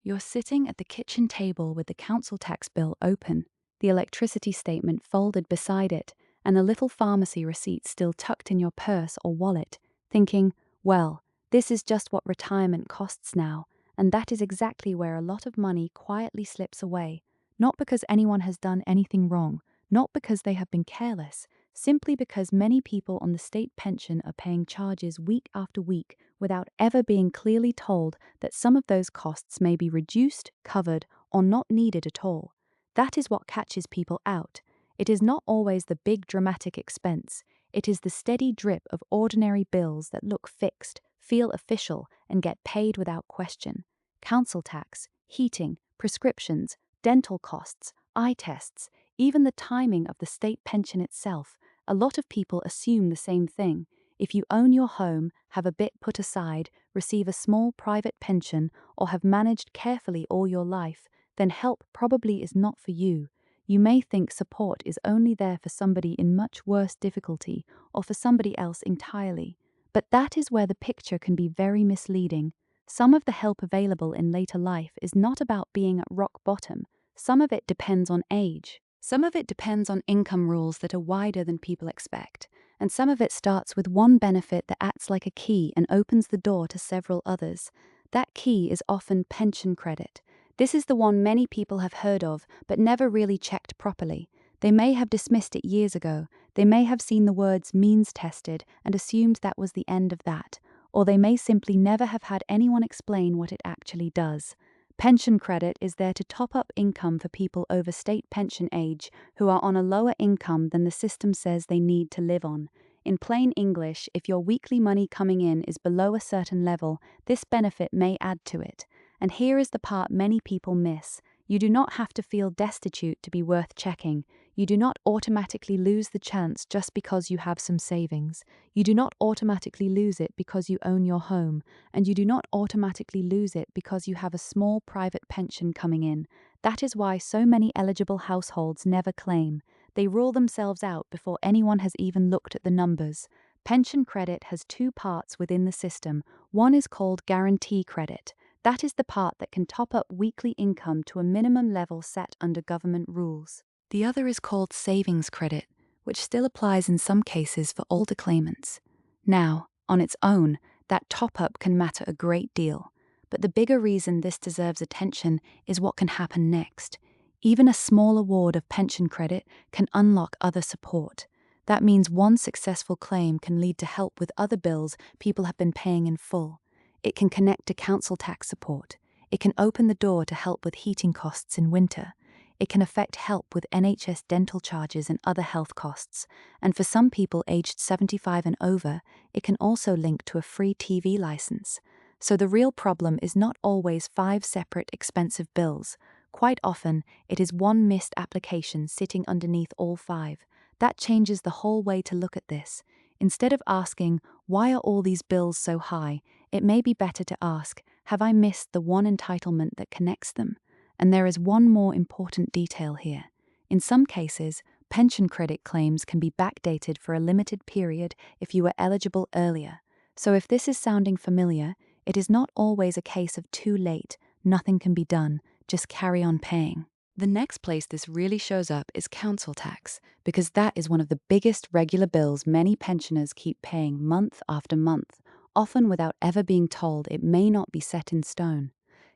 You're sitting at the kitchen table with the council tax bill open, the electricity statement folded beside it, and a little pharmacy receipt still tucked in your purse or wallet, thinking, well, this is just what retirement costs now, and that is exactly where a lot of money quietly slips away, not because anyone has done anything wrong, not because they have been careless, simply because many people on the state pension are paying charges week after week without ever being clearly told that some of those costs may be reduced, covered, or not needed at all. That is what catches people out. It is not always the big dramatic expense. It is the steady drip of ordinary bills that look fixed, feel official, and get paid without question. Council tax, heating, prescriptions, dental costs, eye tests, even the timing of the state pension itself. A lot of people assume the same thing. If you own your home, have a bit put aside, receive a small private pension, or have managed carefully all your life, then help probably is not for you. You may think support is only there for somebody in much worse difficulty or for somebody else entirely. But that is where the picture can be very misleading. Some of the help available in later life is not about being at rock bottom. Some of it depends on age. Some of it depends on income rules that are wider than people expect. And some of it starts with one benefit that acts like a key and opens the door to several others. That key is often pension credit. This is the one many people have heard of, but never really checked properly. They may have dismissed it years ago. They may have seen the words means tested and assumed that was the end of that. Or they may simply never have had anyone explain what it actually does. Pension credit is there to top up income for people over state pension age who are on a lower income than the system says they need to live on. In plain English, if your weekly money coming in is below a certain level, this benefit may add to it. And here is the part many people miss. You do not have to feel destitute to be worth checking. You do not automatically lose the chance just because you have some savings. You do not automatically lose it because you own your home. And you do not automatically lose it because you have a small private pension coming in. That is why so many eligible households never claim. They rule themselves out before anyone has even looked at the numbers. Pension credit has two parts within the system. One is called guarantee credit. That is the part that can top up weekly income to a minimum level set under government rules. The other is called savings credit, which still applies in some cases for older claimants. Now, on its own, that top-up can matter a great deal. But the bigger reason this deserves attention is what can happen next. Even a small award of pension credit can unlock other support. That means one successful claim can lead to help with other bills people have been paying in full. It can connect to council tax support. It can open the door to help with heating costs in winter. It can affect help with NHS dental charges and other health costs. And for some people aged 75 and over, it can also link to a free TV license. So the real problem is not always 5 separate expensive bills. Quite often, it is one missed application sitting underneath all 5. That changes the whole way to look at this. Instead of asking, why are all these bills so high, it may be better to ask, have I missed the one entitlement that connects them? And there is one more important detail here. In some cases, pension credit claims can be backdated for a limited period if you were eligible earlier. So if this is sounding familiar, it is not always a case of too late, nothing can be done, just carry on paying. The next place this really shows up is council tax, because that is one of the biggest regular bills many pensioners keep paying month after month, often without ever being told it may not be set in stone.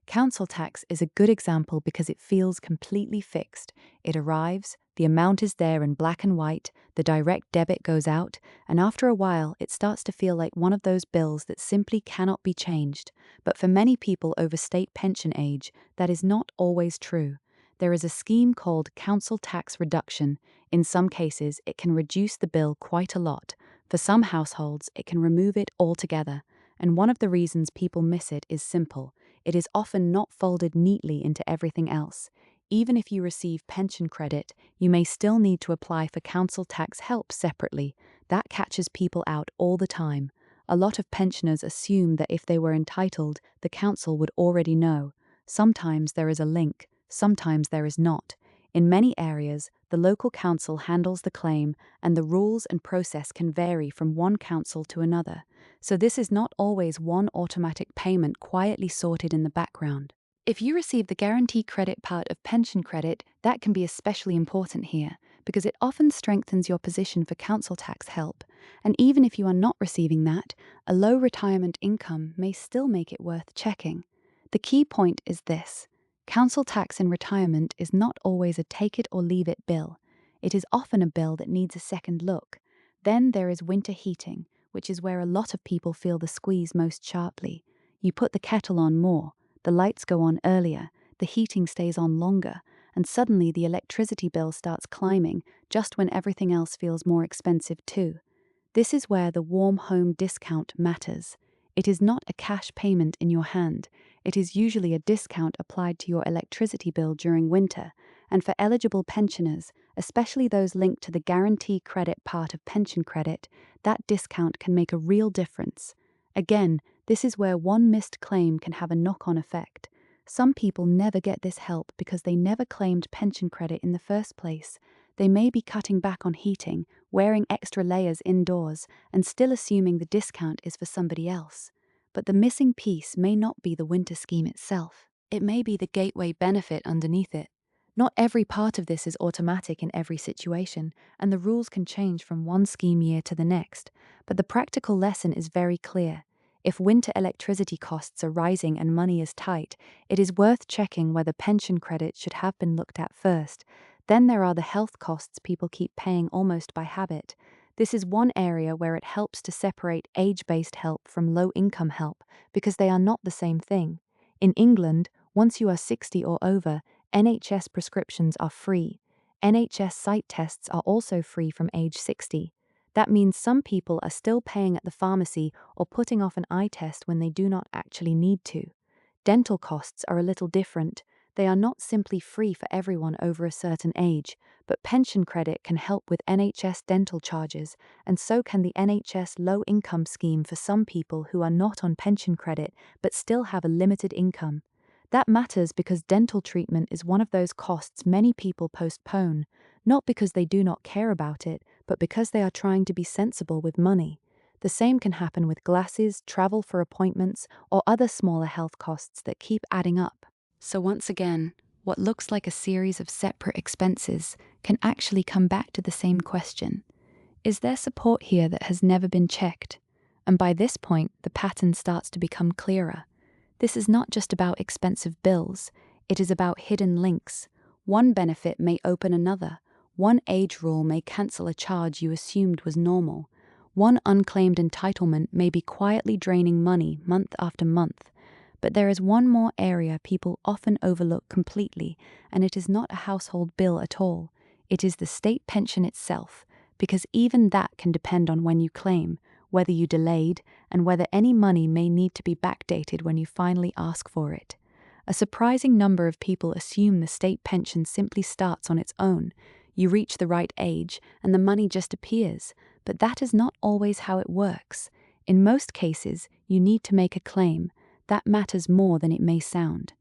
Council tax is a good example because it feels completely fixed. It arrives, the amount is there in black and white, the direct debit goes out, and after a while it starts to feel like one of those bills that simply cannot be changed. But for many people over state pension age, that is not always true. There is a scheme called council tax reduction. In some cases, it can reduce the bill quite a lot. For some households, it can remove it altogether. And one of the reasons people miss it is simple. It is often not folded neatly into everything else. Even if you receive pension credit, you may still need to apply for council tax help separately. That catches people out all the time. A lot of pensioners assume that if they were entitled, the council would already know. Sometimes there is a link, sometimes there is not. In many areas, the local council handles the claim, and the rules and process can vary from one council to another. So this is not always one automatic payment quietly sorted in the background. If you receive the guarantee credit part of pension credit, that can be especially important here because it often strengthens your position for council tax help. And even if you are not receiving that, a low retirement income may still make it worth checking. The key point is this: council tax in retirement is not always a take it or leave it bill. It is often a bill that needs a second look. Then there is winter heating, which is where a lot of people feel the squeeze most sharply. You put the kettle on more, the lights go on earlier, the heating stays on longer, and suddenly the electricity bill starts climbing just when everything else feels more expensive too. This is where the warm home discount matters. It is not a cash payment in your hand. It is usually a discount applied to your electricity bill during winter, and for eligible pensioners, especially those linked to the guarantee credit part of pension credit, that discount can make a real difference. Again, this is where one missed claim can have a knock-on effect. Some people never get this help because they never claimed pension credit in the first place. They may be cutting back on heating, wearing extra layers indoors, and still assuming the discount is for somebody else. But the missing piece may not be the winter scheme itself. It may be the gateway benefit underneath it. Not every part of this is automatic in every situation, and the rules can change from one scheme year to the next. But the practical lesson is very clear. If winter electricity costs are rising and money is tight, it is worth checking whether pension credit should have been looked at first. Then there are the health costs people keep paying almost by habit. This is one area where it helps to separate age-based help from low-income help because they are not the same thing. In England, once you are 60 or over, NHS prescriptions are free. NHS site tests are also free from age 60. That means some people are still paying at the pharmacy or putting off an eye test when they do not actually need to. Dental costs are a little different. They are not simply free for everyone over a certain age, but pension credit can help with NHS dental charges, and so can the NHS low-income scheme for some people who are not on pension credit but still have a limited income. That matters because dental treatment is one of those costs many people postpone, not because they do not care about it, but because they are trying to be sensible with money. The same can happen with glasses, travel for appointments, or other smaller health costs that keep adding up. So once again, what looks like a series of separate expenses can actually come back to the same question. Is there support here that has never been checked? And by this point, the pattern starts to become clearer. This is not just about expensive bills, it is about hidden links. One benefit may open another. One age rule may cancel a charge you assumed was normal. One unclaimed entitlement may be quietly draining money month after month. But there is one more area people often overlook completely, and it is not a household bill at all. It is the state pension itself, because even that can depend on when you claim, whether you delayed, and whether any money may need to be backdated when you finally ask for it. A surprising number of people assume the state pension simply starts on its own. You reach the right age, and the money just appears, but that is not always how it works. In most cases, you need to make a claim. That matters more than it may sound.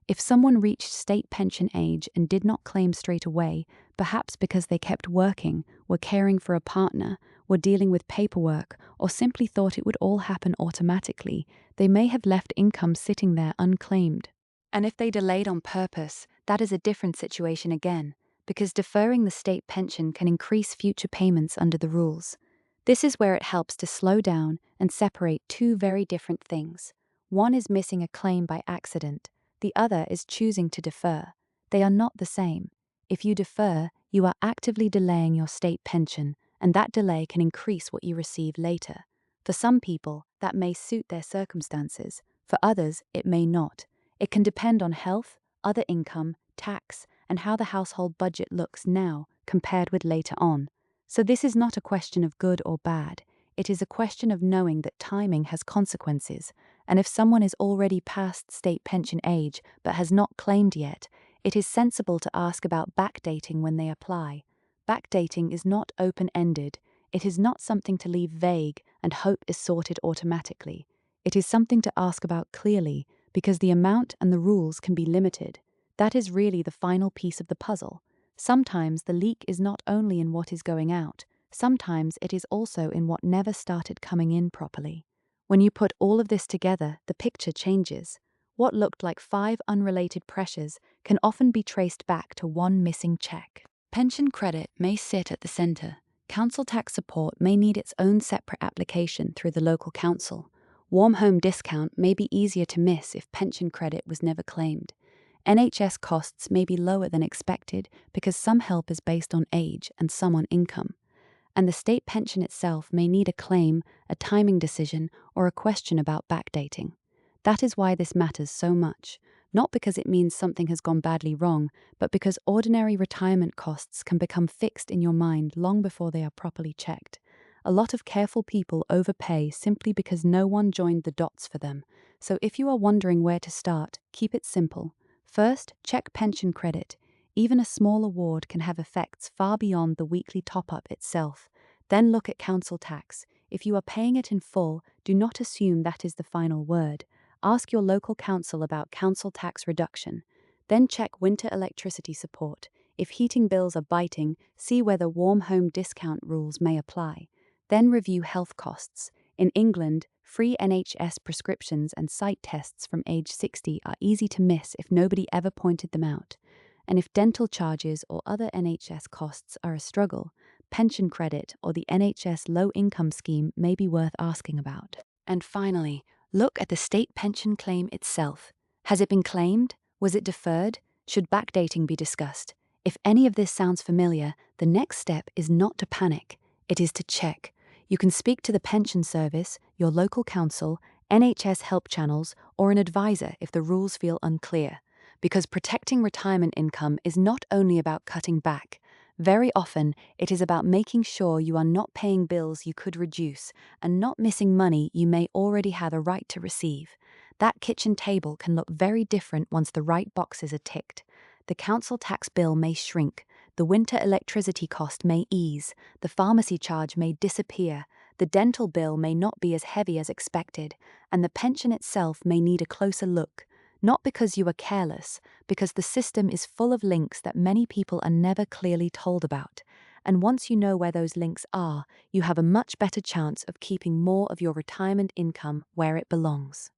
If someone reached state pension age and did not claim straight away, perhaps because they kept working, were caring for a partner, were dealing with paperwork, or simply thought it would all happen automatically, they may have left income sitting there unclaimed. And if they delayed on purpose, that is a different situation again, because deferring the state pension can increase future payments under the rules. This is where it helps to slow down and separate two very different things. One is missing a claim by accident. The other is choosing to defer. They are not the same. If you defer, you are actively delaying your state pension, and that delay can increase what you receive later. For some people, that may suit their circumstances. For others, it may not. It can depend on health, other income, tax, and how the household budget looks now compared with later on. So this is not a question of good or bad. It is a question of knowing that timing has consequences, and if someone is already past state pension age but has not claimed yet, it is sensible to ask about backdating when they apply. Backdating is not open-ended. It is not something to leave vague and hope is sorted automatically. It is something to ask about clearly, because the amount and the rules can be limited. That is really the final piece of the puzzle. Sometimes the leak is not only in what is going out, sometimes it is also in what never started coming in properly. When you put all of this together, the picture changes. What looked like 5 unrelated pressures can often be traced back to one missing check. Pension credit may sit at the center. Council tax support may need its own separate application through the local council. Warm home discount may be easier to miss if pension credit was never claimed. NHS costs may be lower than expected because some help is based on age and some on income. And the state pension itself may need a claim, a timing decision, or a question about backdating. That is why this matters so much, not because it means something has gone badly wrong, but because ordinary retirement costs can become fixed in your mind long before they are properly checked. A lot of careful people overpay simply because no one joined the dots for them. So if you are wondering where to start, keep it simple. First, check pension credit. Even a small award can have effects far beyond the weekly top-up itself. Then look at council tax. If you are paying it in full, do not assume that is the final word. Ask your local council about council tax reduction. Then check winter electricity support. If heating bills are biting, see whether warm home discount rules may apply. Then review health costs. In England, free NHS prescriptions and sight tests from age 60 are easy to miss if nobody ever pointed them out. And if dental charges or other NHS costs are a struggle, pension credit or the NHS low-income scheme may be worth asking about. And finally, look at the state pension claim itself. Has it been claimed? Was it deferred? Should backdating be discussed? If any of this sounds familiar, the next step is not to panic. It is to check. You can speak to the pension service, your local council, NHS help channels, or an advisor if the rules feel unclear. Because protecting retirement income is not only about cutting back. Very often, it is about making sure you are not paying bills you could reduce and not missing money you may already have a right to receive. That kitchen table can look very different once the right boxes are ticked. The council tax bill may shrink, the winter electricity cost may ease, the pharmacy charge may disappear, the dental bill may not be as heavy as expected, and the pension itself may need a closer look. Not because you are careless, because the system is full of links that many people are never clearly told about. And once you know where those links are, you have a much better chance of keeping more of your retirement income where it belongs.